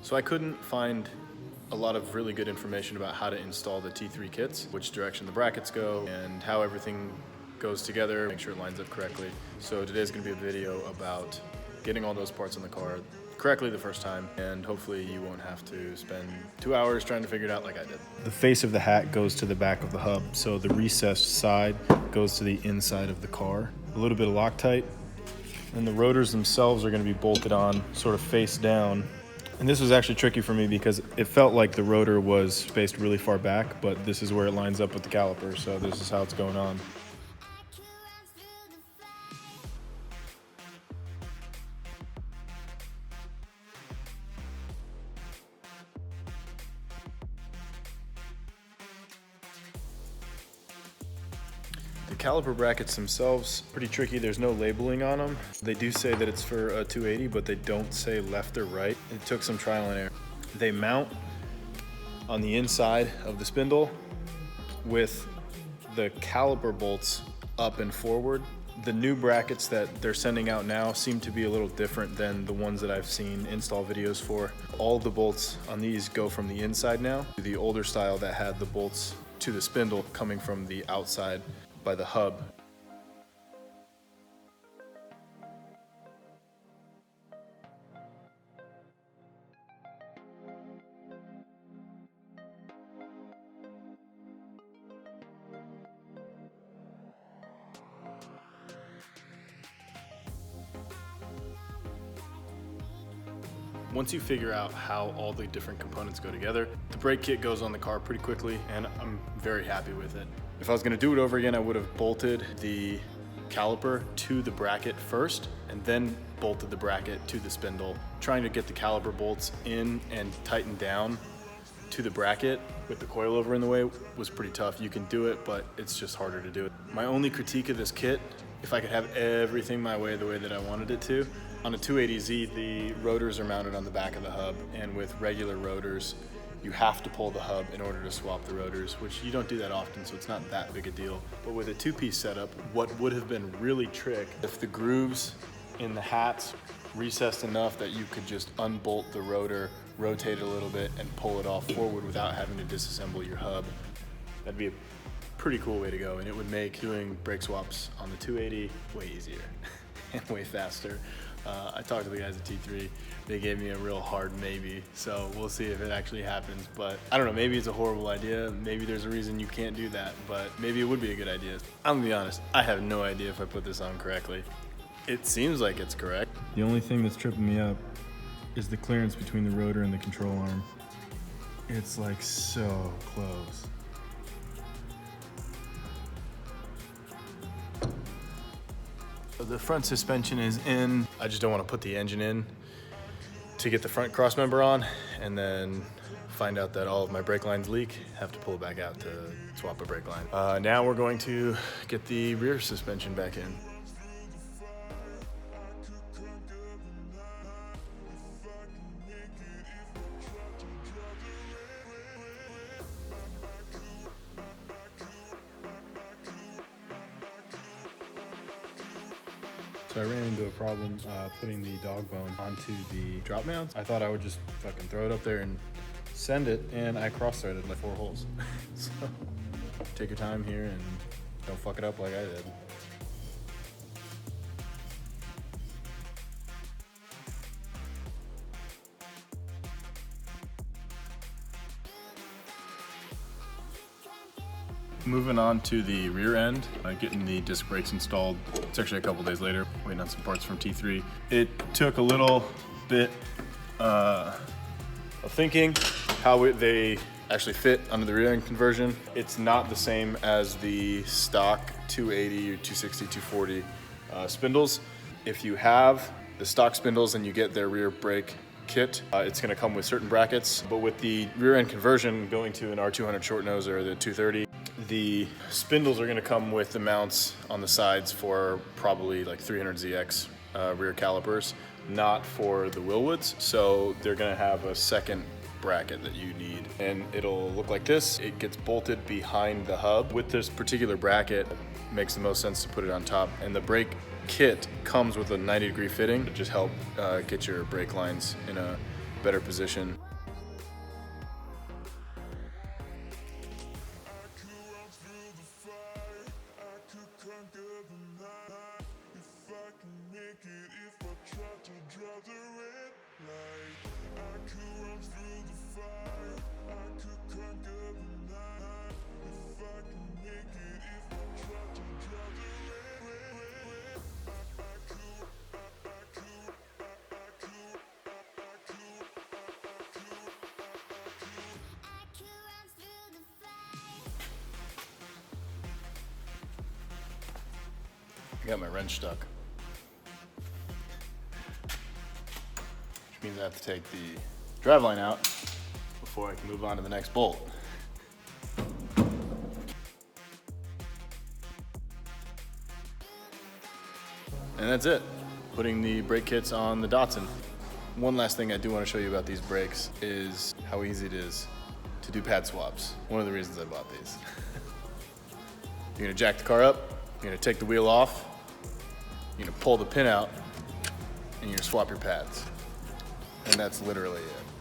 So I couldn't find a lot of really good information about how to install the T3 kits, which direction the brackets go, and how everything goes together, make sure it lines up correctly. So today's gonna be a video about getting all those parts on the car correctly the first time, and hopefully you won't have to spend 2 hours trying to figure it out like I did. The face of the hat goes to the back of the hub, so the recessed side goes to the inside of the car. A little bit of Loctite, and the rotors themselves are gonna be bolted on sort of face down. And this was actually tricky for me because it felt like the rotor was spaced really far back, but this is where it lines up with the caliper, so this is how it's going on. The caliper brackets themselves, pretty tricky. There's no labeling on them. They do say that it's for a 280, but they don't say left or right. It took some trial and error. They mount on the inside of the spindle with the caliper bolts up and forward. The new brackets that they're sending out now seem to be a little different than the ones that I've seen install videos for. All the bolts on these go from the inside now. The older style that had the bolts to the spindle coming from the outside by the hub. Once you figure out how all the different components go together, the brake kit goes on the car pretty quickly, and I'm very happy with it. If I was gonna do it over again, I would have bolted the caliper to the bracket first, and then bolted the bracket to the spindle. Trying to get the caliper bolts in and tighten down to the bracket with the coilover in the way was pretty tough. You can do it, but it's just harder to do it. My only critique of this kit, if I could have everything my way the way that I wanted it to, on a 280Z, the rotors are mounted on the back of the hub, and with regular rotors, you have to pull the hub in order to swap the rotors, which you don't do that often, so it's not that big a deal. But with a two-piece setup, what would have been really trick if the grooves in the hats recessed enough that you could just unbolt the rotor, rotate it a little bit, and pull it off forward without having to disassemble your hub. That'd be a pretty cool way to go, and it would make doing brake swaps on the 280 way easier and way faster. I talked to the guys at T3. They gave me a real hard maybe, so we'll see if it actually happens. But I don't know, maybe it's a horrible idea. Maybe there's a reason you can't do that, but maybe it would be a good idea. I'm gonna be honest, I have no idea if I put this on correctly. It seems like it's correct. The only thing that's tripping me up is the clearance between the rotor and the control arm. It's like so close. The front suspension is in. I just don't want to put the engine in to get the front cross member on and then find out that all of my brake lines leak, have to pull it back out to swap a brake line. Now we're going to get the rear suspension back in. So I ran into a problem putting the dog bone onto the drop mounts. I thought I would just fucking throw it up there and send it, and I cross-threaded like 4 holes. So take your time here and don't fuck it up like I did. Moving on to the rear end, getting the disc brakes installed. It's actually a couple days later, waiting on some parts from T3. It took a little bit of thinking how they actually fit under the rear end conversion. It's not the same as the stock 280 or 260, 240 spindles. If you have the stock spindles and you get their rear brake kit, it's gonna come with certain brackets, but with the rear end conversion going to an R200 short nose or the 230, the spindles are gonna come with the mounts on the sides for probably like 300ZX rear calipers, not for the Willwoods. So they're gonna have a second bracket that you need, and it'll look like this. It gets bolted behind the hub. With this particular bracket, it makes the most sense to put it on top, and the brake kit comes with a 90-degree fitting to just help get your brake lines in a better position. I got my wrench stuck, which means I have to take the driveline out before I can move on to the next bolt. And that's it, putting the brake kits on the Datsun. One last thing I do want to show you about these brakes is how easy it is to do pad swaps. One of the reasons I bought these. You're gonna jack the car up, you're gonna take the wheel off, you're gonna pull the pin out, and you're gonna swap your pads. And that's literally it.